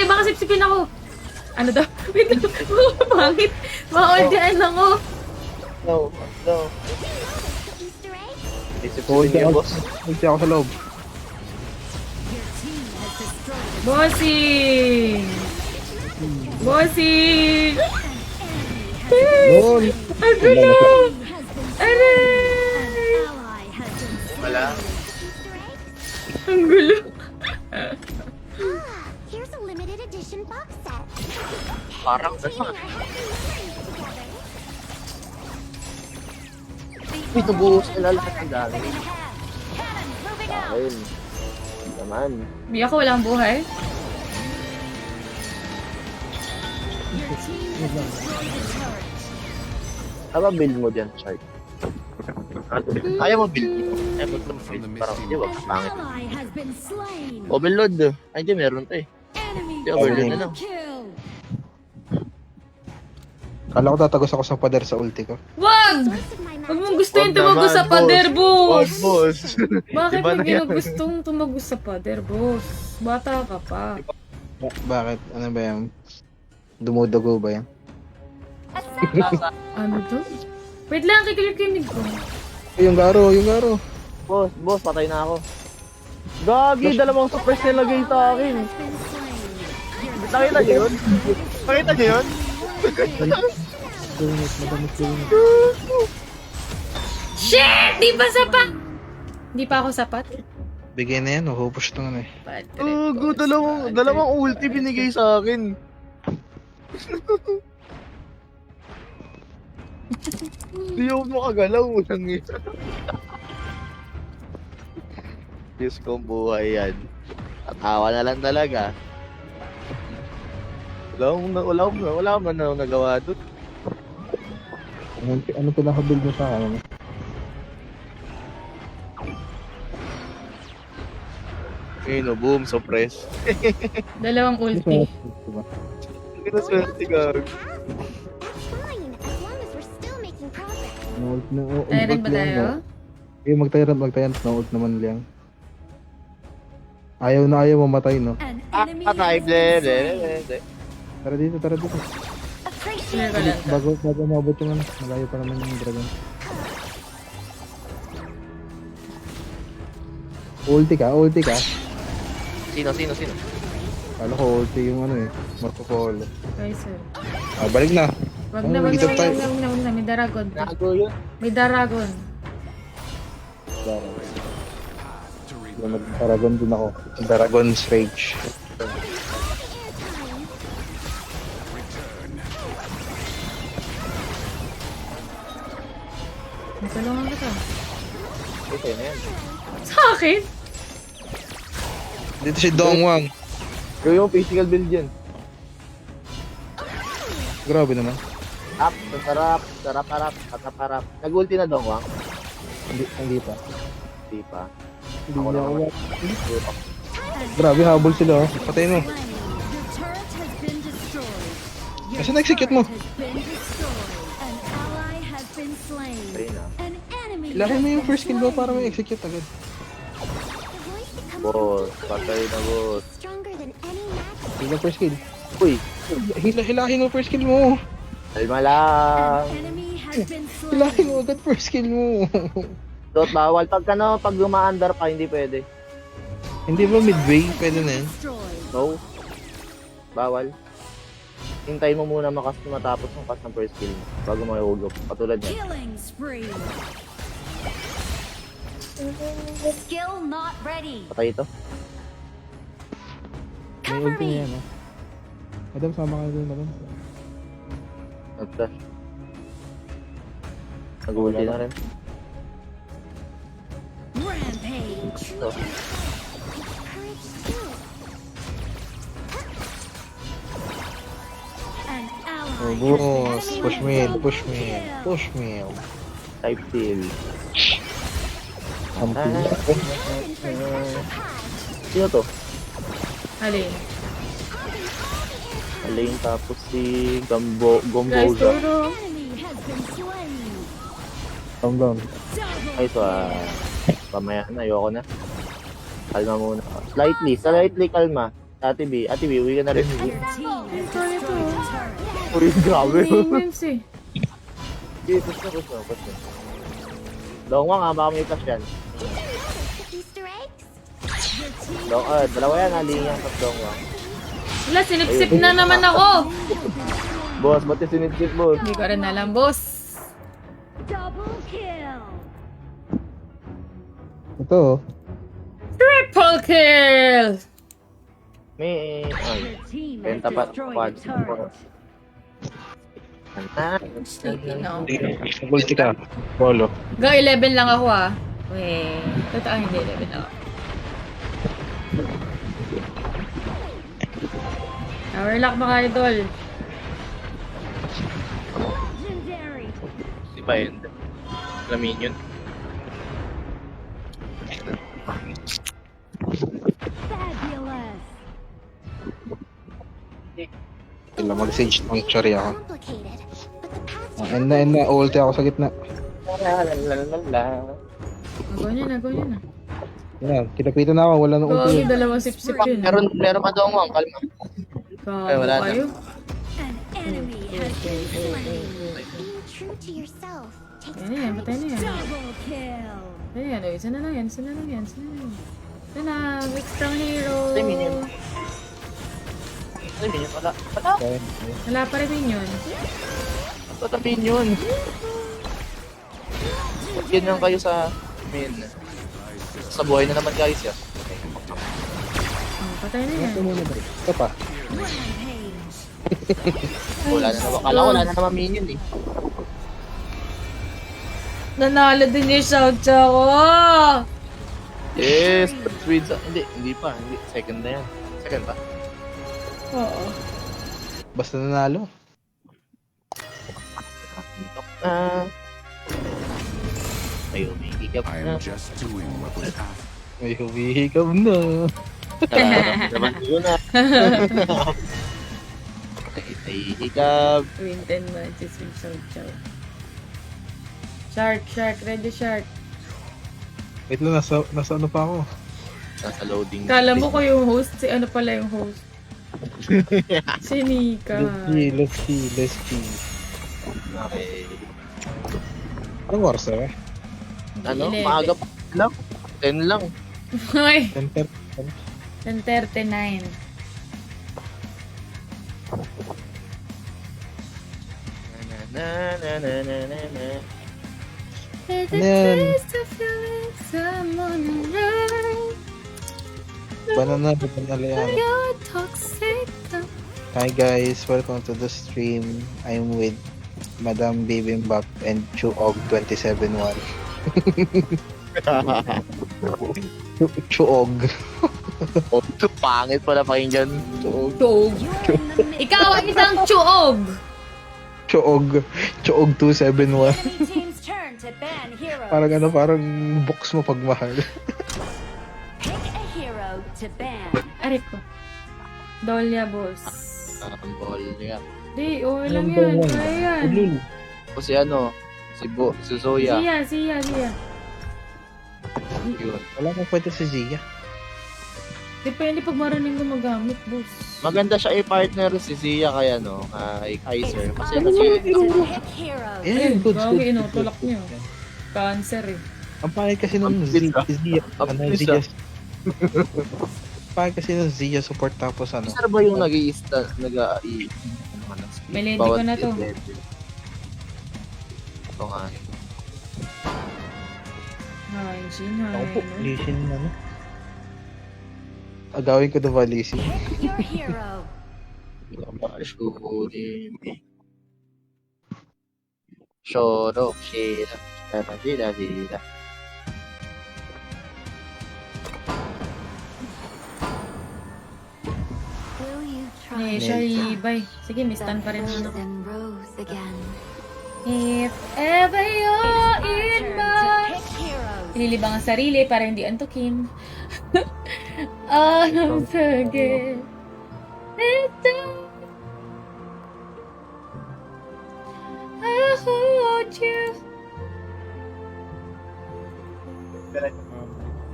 baka sipsipin ako. Ano daw? Wait lang. Bakit? Ma-ordian ako. No. Hold Isip-isip yung boss. ako sa loob. Bossing! Bossing! Lol! Ang gulo! Aray! Wala. Ang gulo. Here's a limited edition box set. Parang Continuing our gano'n. happy memories together. Uy, nabuhos nila lahat ng gamit. Ayun. Naman. Hindi ako walang buhay. Tama build mo dyan, Shark. Ayaw mo build dito. Ayaw mo ito build. Parang hindi, wag pangit. Overload. Ay, hindi, meron to eh. Hindi, overload na lang. Kala ko tatagos ako sa pader sa ulti ko. Wag! Huwag mong gusto yung tumagos sa pader, Wag, boss! boss. Bakit Iba na hindi yan. mo gustong tumagos sa pader, boss? Bata ka pa. Bakit? Ano ba yan? Dumudugo ba yan? Ano to? Wait lang, kikinig ko. Ay, yung garo. Boss, patay na ako. Gagi, dalawang suppress nilagay sa akin. Nakita niyo yun? Nakita niyo yun? Shit! Di ba sapat? Di pa ako sapat? Bigay na yan, push to nga eh. Gago, dalawang ulti binigay sa akin. Hindi ako makagalaw lang eh. Diyos kong buhay yan. Tatawa na lang talaga. Wala man na nagawa doon. Ano pinaka-build mo sa akin? Ayun o, boom, suppress. Dalawang ulti. Diba? Hindi na swerte ka. That's fine, as long as we're still making progress. Tyrant ba tayo? Okay, mag-tyrant. Na-ult naman lang. Ayaw mamatay, no? Patay, ble. Tara dito. Clear ko lang to. Bago mabot yung ano, malayo pa naman yung dragon. Ulti ka. Sino? Kala ko ulti yung ano eh, Marco Polo. Okay, sir. Balik na. Wag na. May daragon. Gago yun. May daragon. Dragon din ako. Dragon's Rage. Matulungan ka to. Ito na yan. Sa akin? Dito si Dongwang. Gawin mo physical build yan. Grabe naman. Sarap. Nag-ulti na dong, Wang? Hindi pa. Hindi pa. Hindi Ako niya naman. ako. Grabe, habol sila oh. Patay mo. Kasi na-execute mo. Patay na. Ilahin mo yung first kill mo para may execute agad. Boss, patay na boss. Stronger than any magic. Hila first kill. Uy, Hilahin mo first kill mo. kalma lang. Hilahin mo agad first kill mo. Dot, bawal. Pag guma-under pa, hindi pwede. Hindi ba midway? Pwede na yan. No. Bawal. Hintayin mo muna matapos ng cast ng first kill mo bago mahulog. Katulad niya. Killing spree. Skill not ready. Patay ito. May ulti na yan oh. Madam, sama ka doon madam. Nag-flash. Nag-ulti na rin. Rampage. Ito. Courage too. An ally. Oh, boss. Push mid. Type steal. Amping. Sino to? Alin? Alain tapos si Guys, Gomboza. turo. Enemy has been slain. Calm down. Ay, so pamaya na, ayoko na. Kalma muna. Slightly kalma. Ate B, uwi ka na rin. Your team has destroyed a turret. Uy, grabe. Minions eh. Jesus na, gusto. Dongwang ha, baka may flash yan. Easter eggs? Dalawa yan ha, linyang sa Dongwang. Wala, sinipsip na naman ako. Boss, ba't yung sinipsip, boss? Hindi ko rin alam, boss. Double kill. Ito, oh. Triple kill! May, Your team has benta pa. destroyed a turret. Sticky, no? Multi ka. Polo. Go, 11 lang ako ah. Wait. Totoo, hindi 11 ako. Tower lock mga idol. Legendary. Di ba yun? Lamin yun. Fabulous. Sila mag-sage ng chari ako. Complicated, but the path And na, ulti ako sa gitna. Go niya na, go niya na. Yan, kinapitan na ako, wala nang Go, ulti. yung dalawang sip-sip yun. Meron pa Dongwang, kalma. Ay, wala na. Kayo. An enemy has been slain. being true to yourself takes Ayan na yan, patay na yan. Double kill. Ayan, oh, isa na lang yan, isa na lang yan, isa na lang yan. Ito na, extra hero. Ay, minion. Ay, minion pala. Wala pa rin minion. Ito minion. Yan lang kayo sa main. Sa buhay na naman guys ya. Oh, patay na yan. Ito pa. Rampage. Wala na naman. Kala ko wala na naman minion eh. Nanalo din yung shout ko. Yes! Sweet sa... Hindi pa. Hindi. Second na yan. Second pa? Oo. Basta nanalo. May umihigap I na. am just doing what was asked. May humihikab na. Naman yun na. May higap. Win 10 matches with shout. Shark, ready shark. Wait lang, nasa ano pa ako? Nasa loading. Kala mo ko yung host, si ano pala yung host. Si Nika. Let's see. Okay. Anong oras na ba? Ano? 11. Maaga pa lang. 10 lang. Ay, 10:30. 10:39. Na na na na na na. It's Ano yan? taste of feeling someone around. Banana yan. You're toxic. Hi guys, welcome to the stream. I'm with Madam Bibimbap and Chuog271. Chuog. Oh, pangit pala pakinggan. Chuog. You're in the middle. Ikaw ang isang chuog. Chuog271. Enemy team's turn to ban heroes. Parang box mo pagmahal. Pick a hero to ban. Aray ko. Dolya, boss. Ang ball niya. Di, okay lang yan. Kaya yan. O si ano? Si Zoya. Siya. Yun. Wala kang pwede si Zia. Depende pag maraming gumagamit, boss. Maganda siya i-partner si Zia kay ano, kay Kaiser. Kasi To pick heroes. Eh, good. Grabe, inutulak niyo. Cancer eh. Ang pangit kasi nung Ang bilis, ah. Zia. Ang Ano, bilis, Zia. Pangit kasi nung Zia support tapos ano. Sir ba yung nag-i-sta, nag-i- Melody ko na to. Ito nga. Hi, Jin, Ako po, hi. Lishin na no. Agawin ko na ba, Lisi? Pick your hero. Shoro, shira, shira. Will you Eh, try siya ibay. Sige, may stand pa rin ako. and rose again? If ever you're in Turn my... to pick heroes. Ililibang ang sarili para hindi antukin. I'll forget. I hold you.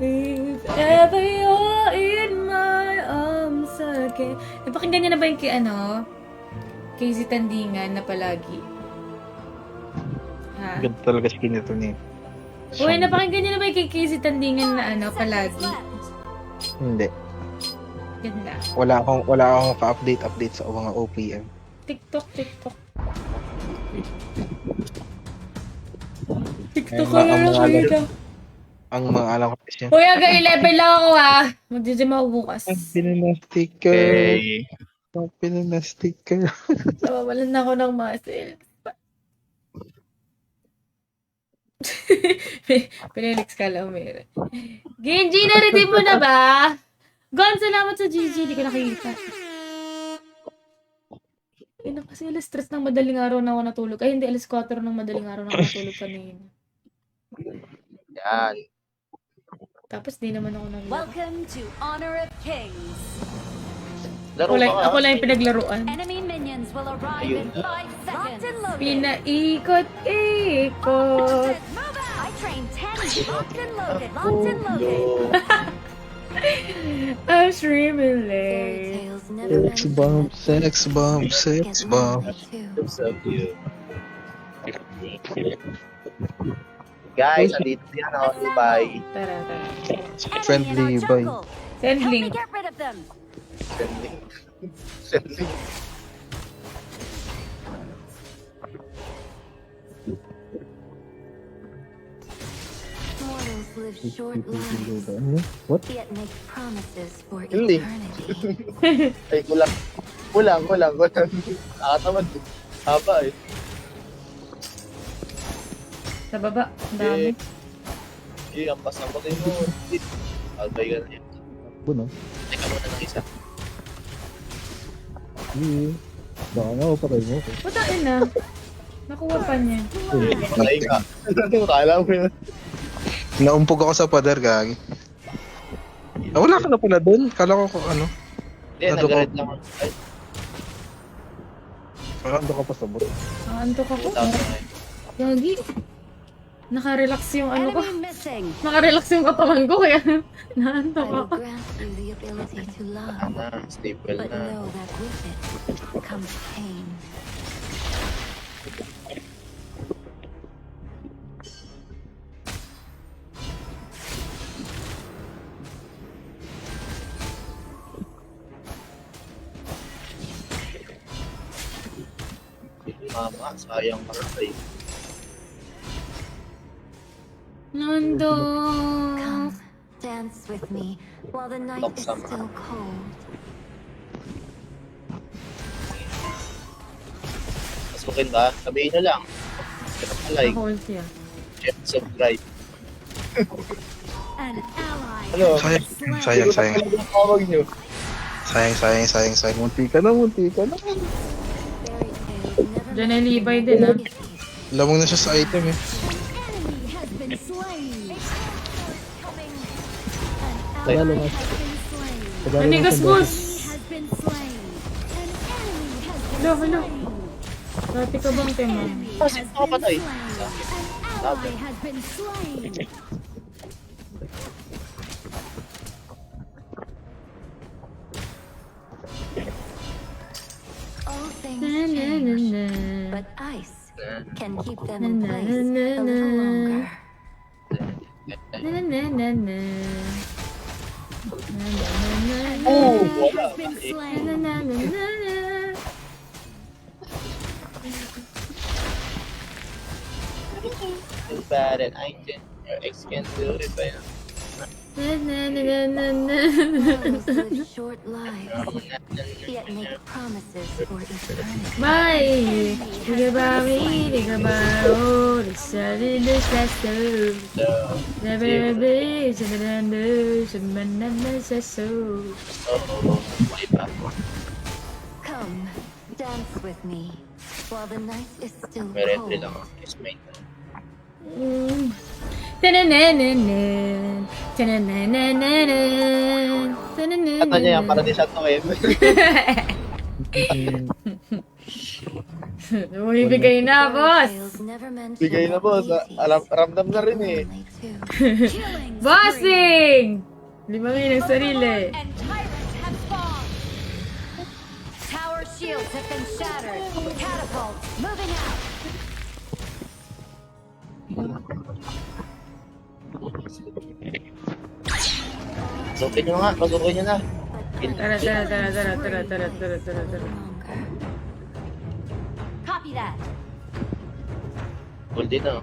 If ever you're in my arms again. Napakinggan niyo na ba yung kay Casey Tandingan na palagi? Ha? Ganda talaga skin nito ni. Uy, napakinggan niyo na ba yung kay Casey Tandingan na palagi? Hindi. Ganda. Wala akong ka-update sa mga OPM. TikTok. Ayun, TikTok ko ang na mga nakita. Ang mga alam ko kasi yan. Uy, aga, 11 lang ako ha. Mag-gym ako bukas. Pinana sticker. Pinana sticker. Nawawalan na ako ng muscle. Pinelix ka lang, meron. Genji, na-redeem mo na ba? Gon, salamat sa GG. Di ko nakikita. Kasi alas 3 ng madaling araw na ako natulog. Ay, hindi. Alas 4 ng madaling araw na ako natulog kanina. Yan. Tapos di naman ako naglaro. Welcome to Honor of Kings. Laro Ako lang yung pinaglaruan. Enemy minions will arrive in 5 seconds. Pinaikot-ikot. Move out! I trained 10. Locked and loaded. Locked and loaded. I'm streaming late. Sex bomb. Guys, andito yan ako. Bye. Tara. Friendly boy. Send Help me link. get rid of them. Sending. Mortals live short lives, What? yet make promises for Hindi. eternity. Ay, kulang. Nakatamad. Haba eh. Sa baba. Ang dami. Ang pasang-patay mo. Albay ka na yan. Puno. Teka muna ng isa. Baka nga patay mo ako. Putain na. Nakuha pa niya. Patay ka. Kala mo yun. Naumpog ako sa pader, gagi. Wala ka na pala doon. Kala ko kung ano. Hindi, nag-red lang. Ay, Ando ka pa sa bot. Antok ako. tawag na ngayon. Gagi. Nakarelax yung ko. Enemy missing. Nakarelax yung katawan ko kaya I naantok will ako. grant you the ability to love, Staple but na. know that with it comes pain. Mama, sayang maratay. Nando. Come, dance with me while the night is Loksam. still cold. Pasukin ba? Sabihin nyo lang. Like, Ako siya. subscribe. An ally. Ano? Sayang. Ano tawag nyo? Sayang. Munti ka na. Fairy tales never Diyan ay libay din ah. Lamang na siya sa item eh. Enemy has been slain. Like, Manigas boss! Has been slain. An enemy has been Hello. Dati ka bang tema? kasi ito patay. An ally has been slain. all things Na, na, change, na, na. but ice can keep them Na, in na, place na, a na. little longer. Na, na, na, na, na. Na, na, na, na, na. Oh, wala. Has been Na, slain. na, na, na, na. Too bad and I can. Your ex can do it ba yan? Na, na, na, na, na, na. Mortals live short lives, yet make promises for eternity. Bye! Diga ba mi? Diga ba? Oh, the sun in the shadow. So, Never be, shananando, shamanana, shaso. diba? Come, dance with me while the night is still May retry lang cold. ako. Kiss mate. Tananananan. Tananananan. Tananananan. Kata niya yan, para di siya to eh. Bumibigay na, boss! Tales never meant Bigay na boss. Ramdam na rin eh. lonely too. Killing spree. Bossing! Limangin ang sarili. And tyrants have spawned. shields have been shattered. Catapult, moving out. Pasukin nyo nga, pasukin nyo na. Tara, tara, tara, tara, tara, tara, tara, tara, tara. Copy that. Full dito.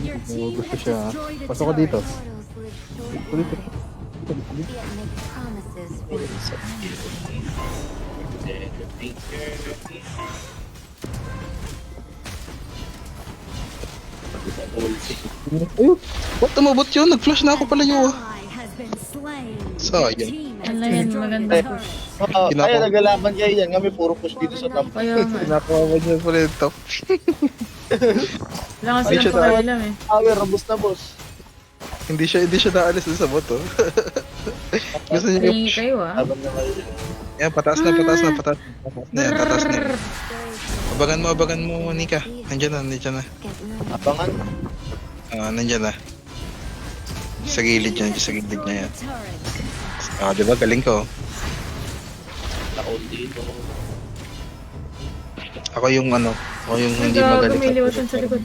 Your team gusto has siya. destroyed a Pasok ko dito. Mortals live short Dito. lives, yet make promises for eternity. Ayun! Ba't tumabot yun? Nag-flash na ako pala yun. Ally has been slain. Sayang. Team has Ano yan, destroyed maganda the push. Oo, Kinaka- kaya nagalaban kayo yan. Kami puro push dito sa top. Kaya nga. Kinakawa niya pala yung top. Wala kasi Ay, lang siya pakialam eh. Power, robust na boss. hindi siya naalis dun sa boto. Gusto niya yung... Pahingi kayo ah. Laban na kayo. Yan, pataas na. Pataas na yan, pataas na yan. Abagan mo, Nika. Nandiyan na. Get none. Abangan. Nandiyan na. Sa gilid niya, sa gilid niya yan. turret. Diba? Galing ko. Taon dito. Ako yung hindi Gago, magaling. may liwatan sa likod.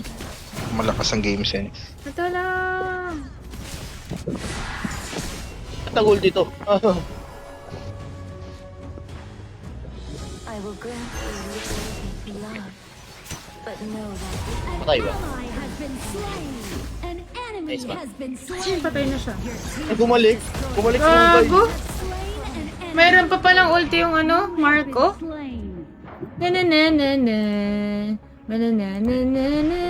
Malakas ang game sense. Ito lang. Tagol dito. I will grant you the ability to love, but know that Patay ba? Ally has been slain. An enemy Nice one. has been slain. Patay na siya. Ay, bumalik. Bumalik sa mga Gago. Slain an enemy. Mayroon pa palang ulti yung ano, Marco. Slain. Na na na na na. Na na na na na na.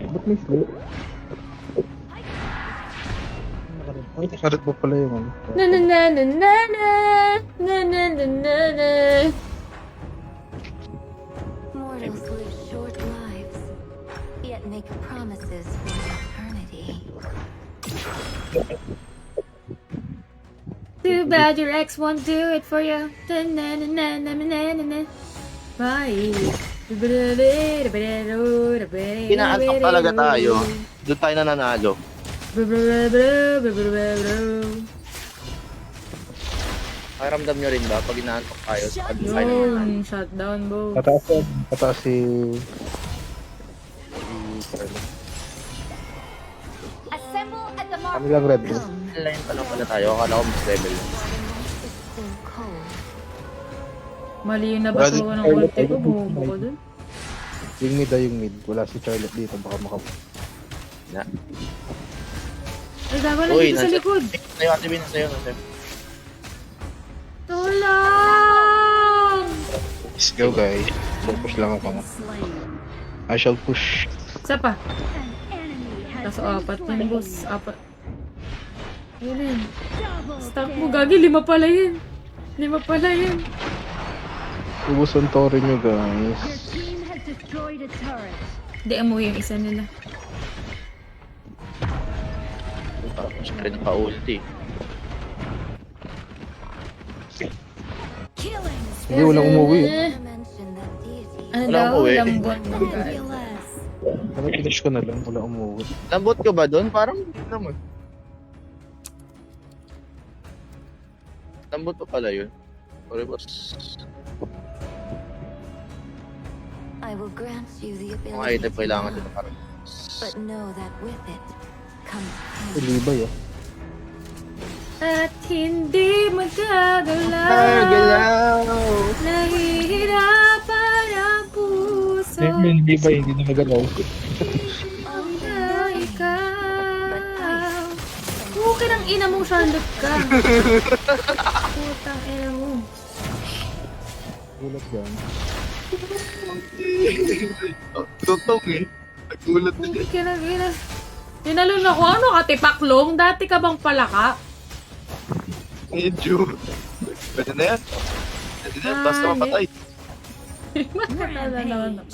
Ba't may slow? Ay, nakarit mo pala yung ano. Na na na na na na. Na na na na na. mortals live short lives, yet make promises for eternity. Too bad your ex won't do it for you. Na na na na na na na na. Bye. Inaantok talaga tayo. Doon tayo nananalo. Pakiramdam nyo rin ba pag inaantok tayo sa final? Yun, shutdown, bro. Pataas si... Assemble at the mark. Kami lang red. Line pa lang pala tayo. Akala ko mas level. The night is still cold. Mali yung nabasuhan ng ulti ko, bumubo ko dun. Yung mid. Wala si Charlotte dito. Baka Na. Ay, gago na Uy, dito sa nasa- likod. Sa'yo, Ate Bin. Sa'yo. Tulong! Let's go, guys. Focus lang ako. Slain. I shall push. Isa pa. An enemy has Kaso apat yung boss. Apat. Ayun yun. double Stack mo, gagi. 5 pala yun. 5 pala yun. Ubus ang tore nyo, Your guys. team has destroyed a turret. Hindi, amuwi yung isa nila. Siyempre na pa-ulti. Killing. Hindi, walang umuwi. Never mention that deity. Ano Wala daw? umuwi. Lambot ng guys. Fabulous. Ano, finish ko na lang. Wala umuwi. Lambot ka ba doon? Parang hindi naman. Lambot pa pala yun. Sorry, boss. I will grant you the Mga ability item to kailangan love, dito parang. but know that with it comes pain. Ilibay, ah. At hindi magagalaw. Nahihirapan ang puso. Ilibay, hindi na magalaw. Ang na ikaw. Okay ng ina mo, Charlotte ka. Putang ina mo. Ulat yan. Tutong eh. Nagulat na Hindi ka ng ina. Tinalon ako, ano ka, tipaklong? Dati ka bang palaka? Medyo. Pwede na yan. Pwede na yan. Basta mapatay. Matala naman ako.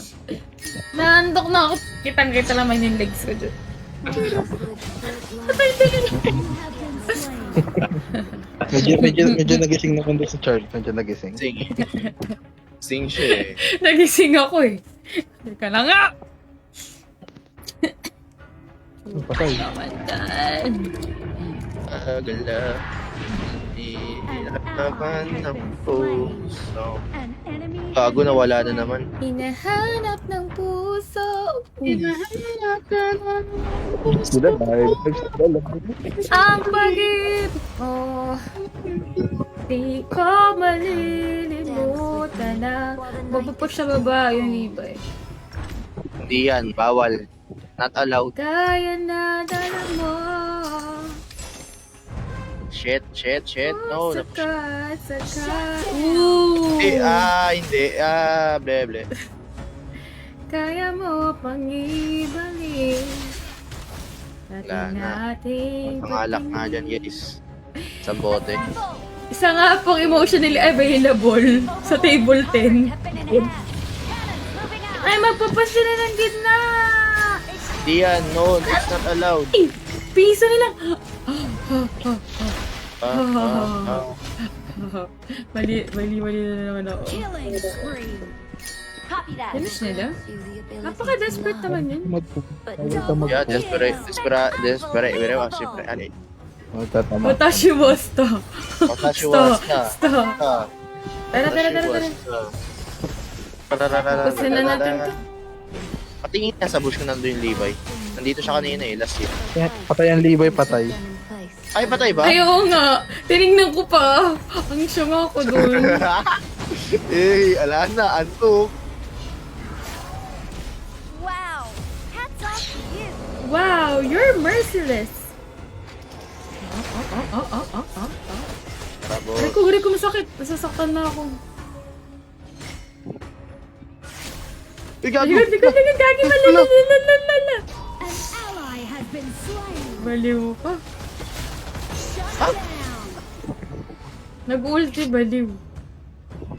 Naandok na ako. Kitang-kita naman yung legs ko dyan. Mortals live short lives, Patay din. You have been slain. Medyo nagising naman doon sa Charlotte. Medyo nagising. Sige. Sing siya eh. Nagising ako eh. Teka lang nga! Patay. Kamandan. Agala. Ilaban ng puso. An enemy Gago na wala na naman. Hinahanap ng puso. Hinahanap ka ng Sila dahil nagsadala. Ang pag-ibig mo. Di ko malilimutan na. Mapupush sa baba yung libay. Hindi yan, bawal. Not allowed. Kaya na dala mo. Shit. No, Sakat. Ooh. hindi. Ble. Kaya mo pang ibalik. Wala na. Nating Pangalak nga dyan, guys. Sa bote. Isa nga pong emotionally available sa table 10. Ay, magpapasya na ng gitna! Hindi yan, no. It's not allowed. Ay, piso nilang... Mali na naman ako. killing spree. Copy that. Finish nila? Napaka-desperate naman yun. Yeah, desperate. Siyempre, ali. Matatama. Watashi wasta. Watashi wasta. Stop. Tara. Pasin na natin to. Patingin niya sa bush ko nandun yung Levi. Nandito siya kanina eh, last year. Patay ang libay, patay. Ay, patay ba? Ay, oo nga. Tinignan ko pa. Ang syama ako doon. Eh, ala na, antok. Wow. Hats off to you. Wow, you're merciless. Tapos, Gari ko masakit. Nasasaktan na ako. gago. Ligan, gagi, malala. An ally has been slain. Baliw ka. Shut down. Nag-ulti, baliw.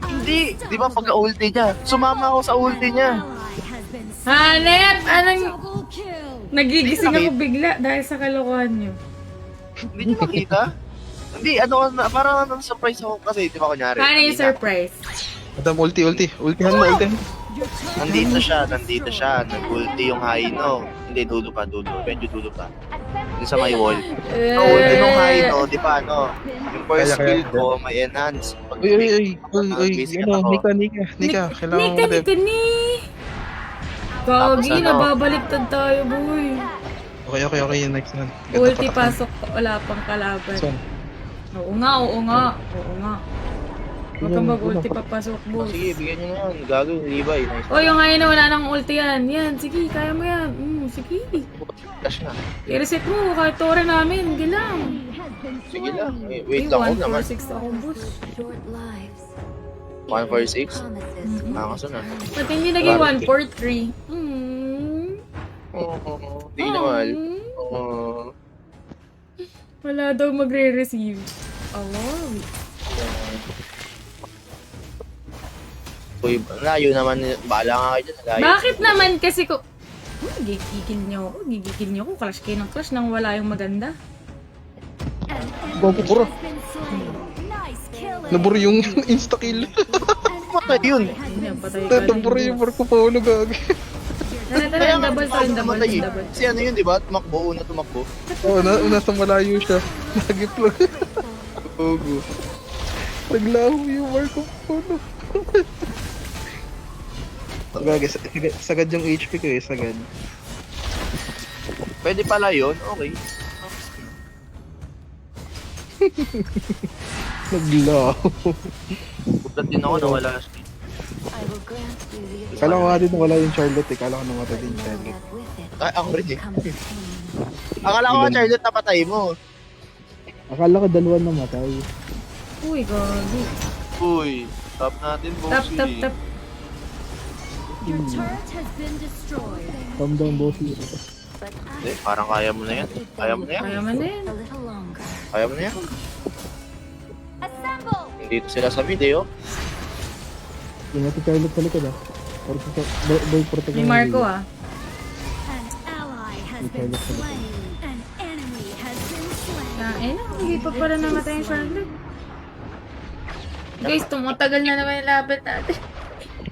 Hindi, di ba pagka-ulti niya? Sumama ako sa ulti niya. Ally has been slain. Hanep! Anong... Double kill. Nagigising ako bigla dahil sa kalokohan niyo. Hindi niyo makita? Hindi, parang surprise ako kasi, di ba kunyari? Ano yung surprise? Madam, ultihan mo. Nandito siya. Nag-ulti yung Haino. Hindi, dulo pa. Medyo dulo pa. Doon sa may wall. So, ulti nung Haino, di ba, yung first Kaya. skill ko, may enhance. Pag Uy, basic ano, ako. Nika, kailangan mo Nika ni! Gagi, Tapos ano? nababaliktad tayo, boy. Okay, yung next one. Ulti pasok, wala pang kalaban. Saan? Oo nga. Huwag kang mag-ulti papasok, Oh, boss. sige, bigyan nyo na yan. Gago yung Levi. Nice. O, yung ngayon na wala nang ulti yan. Yan, sige, kaya mo yan. Sige. Flash na. I-reset mo, kahit tore namin. Hindi lang. Sige lang. Wait lang ako naman. 146 ako, boss. Short lives. 146? Promises. Nakakaso na. Ba't hindi naging 143? Hindi naman. Wala daw magre-receive. Oh. Uy, layo naman. Bahala nga kayo dyan. Layo. Bakit naman kasi ko... Gigigil niyo ako. Clash kayo ng clash nang wala yung maganda. An Gogo, enemy puro. has been slain. Nice killing. Naburo yung insta-kill. Patay yun. Yan, patay ka. Naburo yung Marco Paulo, gagi. Tara, yung double to, yung double. Kasi ano yun, di ba? Tumakbo, una tumakbo. Oo, nasa malayo siya. Nagiplag. Gogo. Naglaho yung Marco Paulo. Gagi, sagad yung HP ko eh, sagad. Pwede pala yun? Okay. Naglaho. Bulat din ako na wala siya. I will grant you the Kala ko nga din wala yung Charlotte eh. Kala ko namatay din yung know Charlotte. that with it Ay, ako rin eh. comes pain. Akala ko nga, Charlotte, napatay mo. Akala ko dalawa namatay. Uy, gagi. Uy, tap natin, bossy. Tap. Your turret has been destroyed. Calm down, bossy. But Hindi, parang kaya mo na yan. Kaya mo na yan. Kaya man na yan. a little longer. Kaya mo na yan. Assemble. Dito sila sa video. Yung natin Charlotte sa likod ah. Or sa boy protect. May Marco ah. An ally has been slain. An enemy has been slain. Hindi pa pala namatay yung Charlotte. Guys, tumatagal na naman yung laban natin.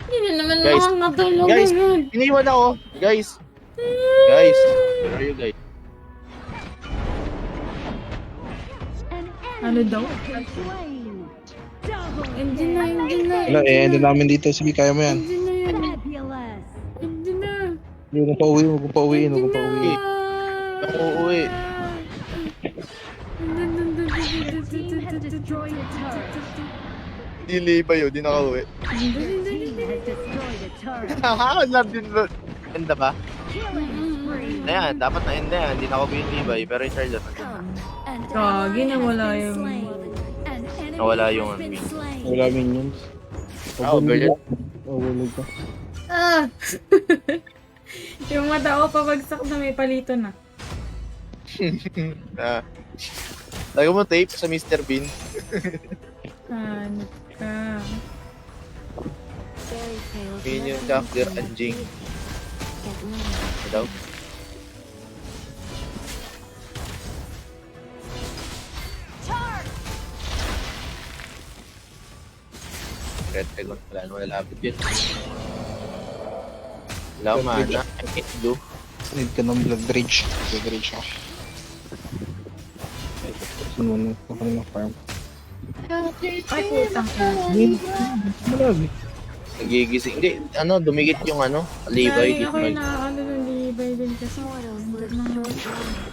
Hindi na naman Guys, makakatulog guys, yun. iniwan ako. Guys. Guys. Where are you guys? Ano daw? Hindi na, hindi na. Wala eh, hindi namin dito. Sige, kaya mo yan. Hindi na yun. Hindi na. Huwag kong pauwi, huwag kong pauwiin, huwag kong pauwi. Ako uuwi. Dili pa yun, di nakauwi. Haha, love din ba? Ganda ba? Ayan, dapat na end na yan. Hindi na ako binibay, pero yung Charlotte nandun na. Gagi, nawala yung... Nawala yung ano. Wala minions. Overload. Overload ka. Ah! Yung mata ko pabagsak na may palito na. Lagay mo tape sa Mr. Bean. Ano ka? Fairy tales Minion never Doctor end. Anjing. Get lost. Ano daw? Red Dragon. Wala na malalapit yun. Wala mana. I can't do. Need ka ng blood rage. Blood rage ako. Sinunod ko kanina farm. Ay, putang ina. Marami. Nagigising. Hindi, ano, dumikit yung ano, Lagi Levi. ako yung nakakano ng libay din kasi.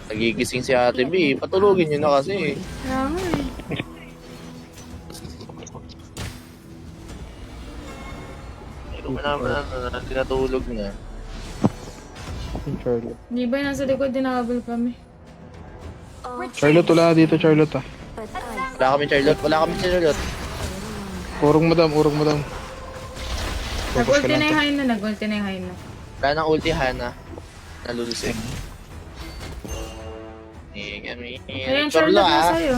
Nagigising si Ate B. Patulogin nyo na kasi. Kaya nga eh. Ito mo naman, tinatulog na. Yung Charlotte. Libay nasa likod, dinakabal kami. Charlotte, wala ka dito, Charlotte ah. But I Wala kami Charlotte, wala kami Charlotte. Urong madam, urong madam. Focus ka Nag-ulti na lang yung to. high na, nag-ulti na yung high na. Wala nang ulti Hana. Nalulusing. Kami. Ayan, Charlotte na sa'yo.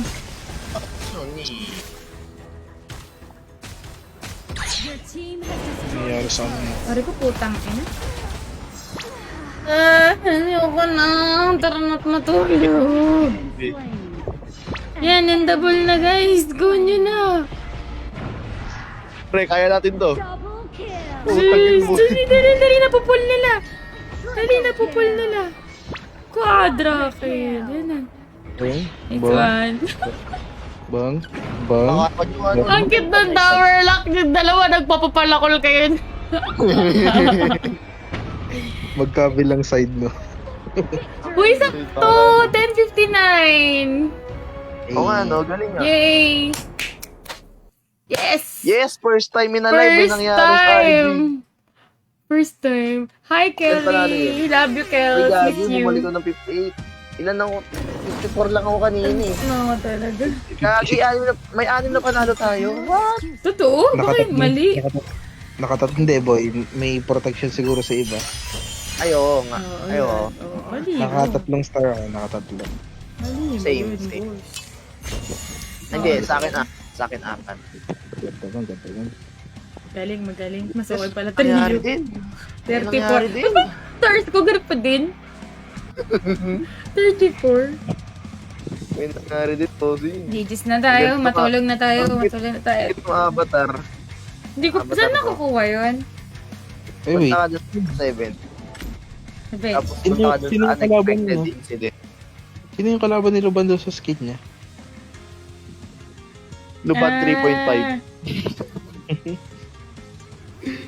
Nangyayari sa amin. Pari ko putang ina. Ayoko na. Tara na't matulog. Yan, endable na guys. Go nyo na. Pre, kaya natin to. Jeez, dali na pupul nila. Dali na pupul nila. Quadra kill. Yan na. Bang, Next bang, one. bang, bang. Makakapag yung ano. Ang cute ng tower lock. Yung dalawa nagpapapalakol kayo. Magkabilang side no. Uy, sakto! 10:59. Oo nga, no? Galing nga. Yay! Yes! Yes, first time in a live may First nangyari sa IG. time! First time. Hi, panalo Kelly! yun? Love you, Kel. Ay, gagi, Miss you. bumalik ko ng 58. Ilan ako? 54 lang ako kanina eh. No, talaga. Gagi, may 6 na panalo tayo. What? Totoo? Bakit mali? Hindi boy, may protection siguro sa iba. Ay, oo nga. Oo, Ay, oo. mali. Nakatatlong star ako, nakatatlo. Mali. Same, Good same. boss. Hindi, sa akin Sa akin 4. Ganda bang, ganda bang. Galing, magaling. Mas okay pala. Nangyari 3 din. 34. din. Ba't stars ko ganun pa din? 34. May nangyari din, Tozy. GG's na tayo. Matulog na tayo. Matulog na tayo. Ito mga avatar. Hindi ko, saan nakukuha yun? Eh wait, Punta ka dun sa 7. Sabi. Tapos punta ka dun Sino sa yung kalaban unexpected mo? incident. sino yung kalaban ni Ruban doon sa skin niya? Lupad 3.5. Ah,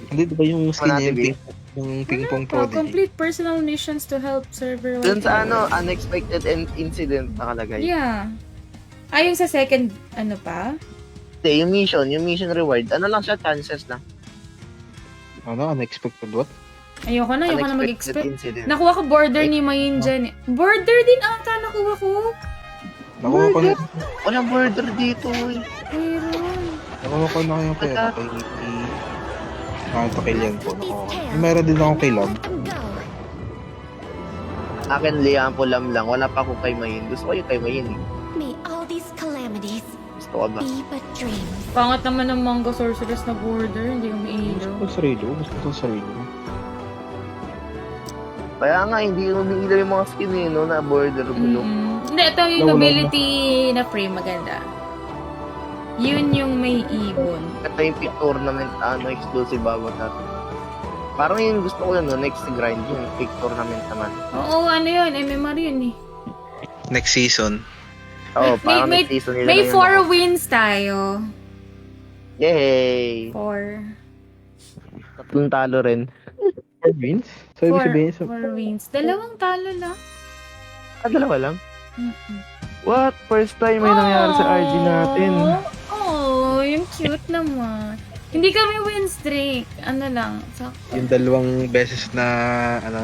Hindi, di ba yung skin niya, Manatili. yung ping-pong po, prodigy? complete personal missions to help server. Dun sa unexpected incident nakalagay. Yeah. Yung sa second, ano pa? Hindi, yung mission reward, ano lang siya, chances lang. Ano, unexpected what? Ayoko na Unexpected mag-expect. incident. Nakuha ko border ni Mayin dyan. Border din ata nakuha ko. Nakuha ko na, Walang border dito eh. Mayroon. nakuha ko na yung pera kay Kill yan po. Nakuha ko. Meron din akong kay Love. Akin liampo lang. Wala pa ako kay Mayin. Gusto ko yung kay Mayin eh. may all these calamities Gusto ko ba? be but dreams. Pangat naman ng Manga Sorceress na border. Hindi ko maiilaw. Gusto ko sa radio, gusto ko sa radio. Kaya nga, hindi umiilaw yung mga skin eh, no, na border blue. Hindi, ito yung Nawala ability na frame. Maganda. Yun yung may ibon. Ito yung pick tournament, exclusive avatar. Parang yung gusto ko yun, no, next grind yun, pick tournament naman. Oo, ano yun, MMR yun eh. Next season. Oo, parang May- next season nila May na yun, 4 no? wins tayo. Yay! 4. Tatlong talo rin. 4 wins? So, ibig sabihin, 4 wins. Dalawang talo lang. Dalawa lang? Mm-mm. what? First time may nangyari sa RG natin. Oh, yung cute naman. Hindi kami win streak. Ano lang, sakto. Yung dalawang beses na,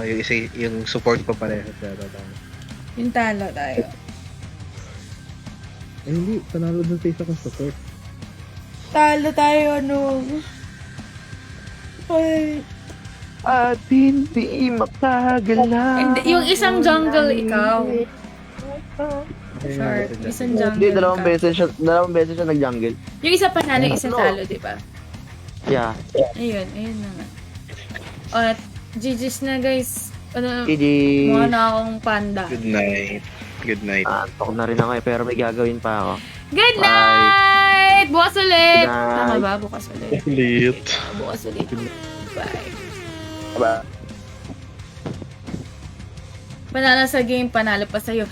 yung isa, yung support pa pareho. Pero, Yung talo tayo. Eh, hindi. Panalo dun sa isa kong support. Talo tayo, ano. Ay. At hindi makagalaw. And yung isang jungle ikaw. Sure, isang jungle Hindi, dalawang ka. beses siya nag-jungle. Yung isa panalo, yung isang talo, di ba? Yeah. Ayun na nga. At GG's na guys. Ano, GG. mukha na akong panda. good night. Good night. Antok na rin ako eh, pero may gagawin pa ako. Good Bye. night! Bukas ulit! Good night. Tama ba? Bukas ulit. Ulit. Bukas ulit. Bye. Bye. Panalo sa game, panalo pa sa'yo.